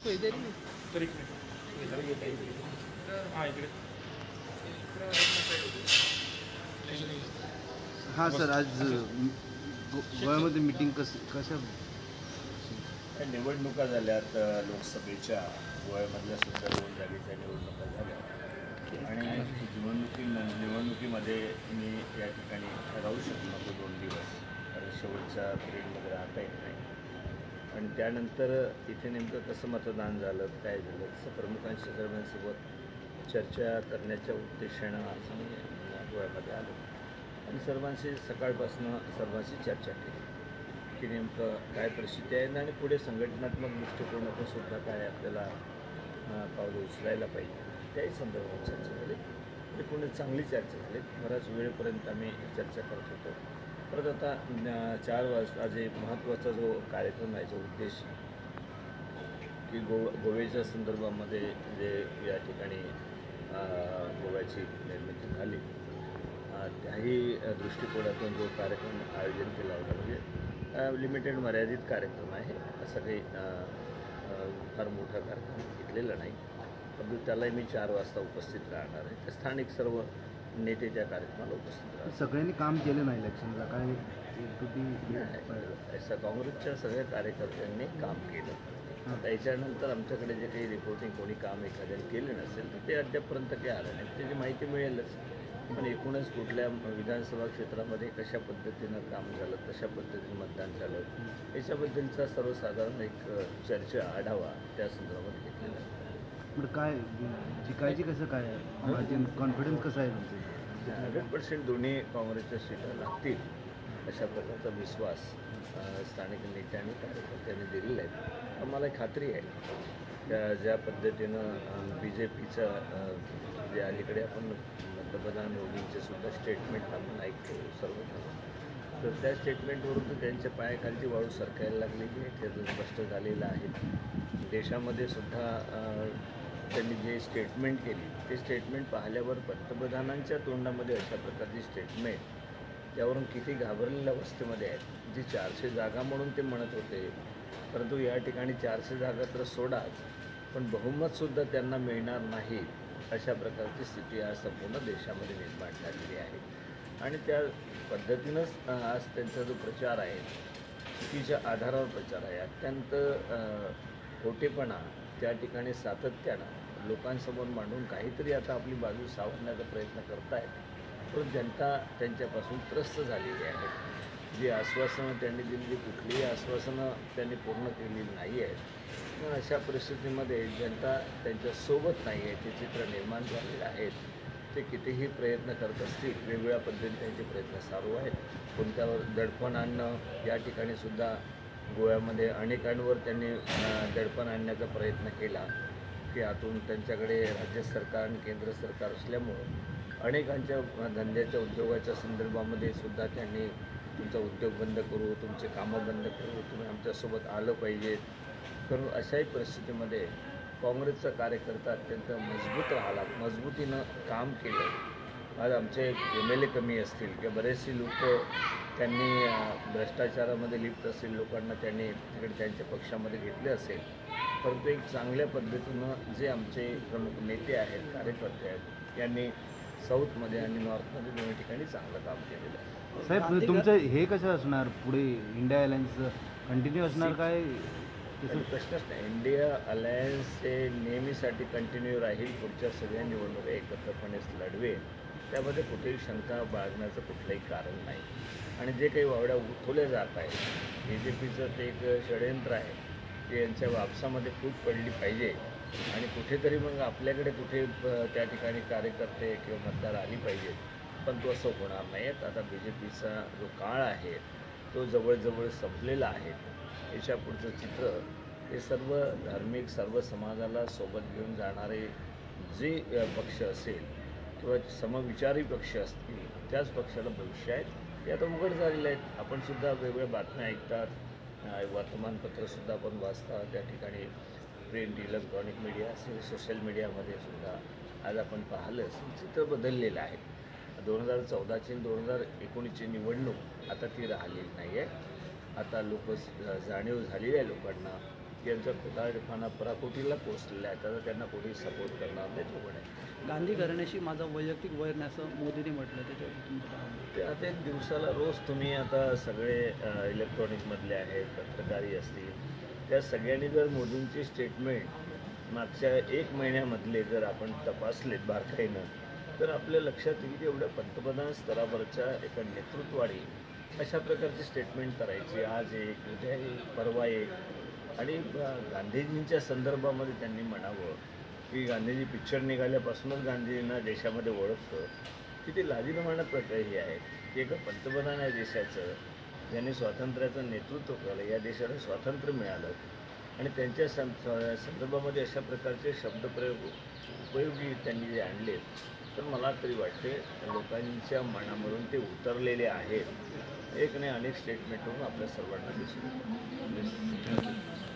हाँ सर, आज गोव्यामध्ये मीटिंग कशा निवडणुका झाल्यात लोकसभेच्या गोव्यामधल्या सुद्धा 2 जागेच्या निवडणुका झाल्या आणि निवडणुकीमध्ये मी या ठिकाणी राहू शकलो नव्हतो 2 दिवस, कारण शेवटच्या पिरियडमध्ये राहता येत नाही. आणि त्यानंतर इथे नेमकं कसं मतदान झालं, काय झालं, तसं प्रमुखांशी सर्वांसोबत चर्चा करण्याच्या उद्देशानं आज मी गोव्यामध्ये आलो आणि सर्वांशी सकाळपासून सर्वांशी चर्चा केली की नेमकं काय परिस्थिती आहे आणि पुढे संघटनात्मक दृष्टिकोनातून सुद्धा काय आपल्याला पावलं उचलायला पाहिजे त्याही संदर्भात चर्चा झाली. एकूण चांगली चर्चा झाली. बऱ्याच वेळेपर्यंत आम्ही चर्चा करत होतो. परत आता 4 वाजता आज एक महत्त्वाचा जो कार्यक्रम आहे, जो उद्देश की गोव्याच्या संदर्भामध्ये जे या ठिकाणी गोव्याची निर्मिती झाली त्याही दृष्टिकोनातून जो कार्यक्रम आयोजन केला होता, म्हणजे लिमिटेड मर्यादित कार्यक्रम आहे, असं काही फार मोठा कार्यक्रम घेतलेला नाही, परंतु त्यालाही मी 4 वाजता उपस्थित राहणार आहे. तर स्थानिक सर्व नेते त्या कार्यक्रमाला उपस्थित राहतात. सगळ्यांनी काम केलं नाही इलेक्शनला, काय असं काँग्रेसच्या सगळ्या कार्यकर्त्यांनी काम केलं. त्याच्यानंतर आमच्याकडे जे काही रिपोर्टिंग कोणी काम एखाद्याने केलं नसेल तर ते अद्यापर्यंत काही आलं नाही, त्याची माहिती मिळेलच. पण एकूणच कुठल्या विधानसभा क्षेत्रामध्ये कशा पद्धतीनं काम झालं, कशा पद्धतीनं मतदान झालं, याच्याबद्दलचा सर्वसाधारण एक चर्चा आढावा त्या संदर्भात घेतलेला आहे. काय जिकायची कसं काय कॉन्फिडन्स कसं आहे तुमचं? 100% दोन्ही काँग्रेसच्या सीटा लागतील अशा प्रकारचा विश्वास स्थानिक नेत्यांनी कार्यकर्त्यांनी दिलेला आहे. आम्हाला खात्री आहे ज्या पद्धतीनं BJPचा जे अलीकडे आपण पंतप्रधान मोदींचे सुद्धा स्टेटमेंट आपण ऐकतो सर्वजण, तर त्या स्टेटमेंटवरून तर त्यांच्या पायाखालची वाळू सरकायला लागलेली आहे, ते स्पष्ट झालेलं आहे. देशामध्ये सुद्धा त्यांनी जे स्टेटमेंट केली ते स्टेटमेंट पाहिल्यावर पंतप्रधानांच्या तोंडामध्ये अशा प्रकारची स्टेटमेंट त्यावरून किती घाबरलेल्या अवस्थेमध्ये आहेत. जी 400 जागा म्हणून ते म्हणत होते, परंतु या ठिकाणी 400 जागा तर सोडाच, पण बहुमतसुद्धा त्यांना मिळणार नाही अशा प्रकारची स्थिती आज संपूर्ण देशामध्ये निर्माण झालेली आहे. आणि त्या पद्धतीनंच आज त्यांचा जो प्रचार आहे, चुकीच्या आधारावर प्रचार आहे, अत्यंत खोटेपणा त्या ठिकाणी सातत्यानं लोकांसमोर मांडून काहीतरी आता आपली बाजू सावरण्याचा प्रयत्न करत आहेत, पण जनता त्यांच्यापासून त्रस्त झालेली आहे. जी आश्वासनं त्यांनी दिलेली, कुठलीही आश्वासनं त्यांनी पूर्ण केलेली नाही आहेत. पण अशा परिस्थितीमध्ये जनता त्यांच्यासोबत नाही आहे, ते चित्र निर्माण झालेले आहेत. ते कितीही प्रयत्न करत असतील, वेगवेगळ्या पद्धतीने त्यांचे प्रयत्न चालू आहेत. कोणत्यावर दडपण आणणं, या ठिकाणी सुद्धा गोव्यामध्ये अनेकांवर त्यांनी दडपण आणण्याचा प्रयत्न केला की आतून त्यांच्याकडे राज्य सरकार आणि केंद्र सरकार असल्यामुळं अनेकांच्या धंद्याच्या उद्योगाच्या संदर्भामध्ये सुद्धा त्यांनी तुमचा उद्योग बंद करू, तुमचे कामं बंद करू, तुम्ही आमच्यासोबत आलं पाहिजेत करून अशाही परिस्थितीमध्ये काँग्रेसचा कार्यकर्ता अत्यंत मजबूत राहिला, मजबूतीनं काम केलं. आज आमचे MLA कमी असतील किंवा बरेचसे लोक त्यांनी भ्रष्टाचारामध्ये लिप्त असलेल्या लोकांना त्यांनी तिकडे त्यांच्या पक्षामध्ये घेतले असेल, परंतु एक चांगल्या पद्धतीनं जे आमचे प्रमुख नेते आहेत, कार्यकर्ते आहेत, यांनी साऊथमध्ये आणि नॉर्थमध्ये दोन्ही ठिकाणी चांगलं काम केलेलं आहे. साहेब, तुमचं हे कसं असणार पुढे? इंडिया अलायन्स कंटिन्यू असणार काय? प्रश्नच नाही. इंडिया अलायन्स हे नेहमीसाठी कंटिन्यू राहील, पुढच्या सगळ्या निवडणुका एकत्रपणेच लढवेल, त्यामध्ये कुठेही शंका बाळगण्याचं कुठलंही कारण नाही. आणि जे काही वावड्या उठवल्या जात आहेत, BJPचं ते एक षडयंत्र आहे की यांच्या वापसामध्ये फूट पडली पाहिजे आणि कुठेतरी मग आपल्याकडे कुठे त्या ठिकाणी कार्यकर्ते किंवा मतदार आली पाहिजेत, पण तो असं होणार नाही आहेत. आता BJPचा जो काळ आहे तो जवळजवळ संपलेला आहे. याच्या पुढचं चित्र हे सर्व धार्मिक, सर्व समाजाला सोबत घेऊन जाणारे जे पक्ष असेल किंवा समविचारी पक्ष असतील त्याच पक्षाला भविष्य आहेत, ते आता उघड झालेले आहेत. आपण सुद्धा वेगवेगळ्या बातम्या ऐकतात, वर्तमानपत्रंसुद्धा आपण वाचतात, त्या ठिकाणी प्रिंट, इलेक्ट्रॉनिक मीडिया असेल, सोशल मीडियामध्ये सुद्धा आज आपण पाहिलंच चित्र बदललेलं आहे. 2014ची 2019ची निवडणूक आता ती राहिलेली नाही आहे. आता जाणीव झालेली आहे लोकांना यांचा खोटारपणा पराकोटीला पोचलेला आहे, तर त्यांना कोणी सपोर्ट करणार नाही तो पण आहे. गांधी घराण्याशी माझा वैयक्तिक वैर नाही असं मोदींनी म्हटलं, त्याच्यावर तुमचं काय म्हणणं? ते आता एक दिवसाला रोज तुम्ही आता सगळे इलेक्ट्रॉनिकमधले आहेत, पत्रकारी असतील, त्या सगळ्यांनी जर मोदींची स्टेटमेंट मागच्या 1 महिन्यामधले जर आपण तपासलेत बारकाईनं, तर आपल्या लक्षात येईल की एवढ्या पंतप्रधान स्तरावरच्या एका नेतृत्वाने अशा प्रकारची स्टेटमेंट करायची, आज एक, उद्या एक, परवा एक. आणि गांधीजींच्या संदर्भामध्ये त्यांनी म्हणावं की गांधीजी पिक्चर निघाल्यापासूनच गांधीजींना देशामध्ये ओळखतं. किती लाजिरवाणं प्रकार हे आहे की एका पंतप्रधान आहे देशाचं, ज्यांनी स्वातंत्र्याचं नेतृत्व केलं, या देशाला स्वातंत्र्य मिळालं, आणि त्यांच्या संदर्भामध्ये अशा प्रकारचे शब्दप्रयोग उपयोगी त्यांनी जे आणले, तर मला तरी वाटते लोकांच्या मनामधून ते उतरलेले आहेत. एक नाही अनेक स्टेटमेंटवरून आपल्या सर्वांना दिसून येतं.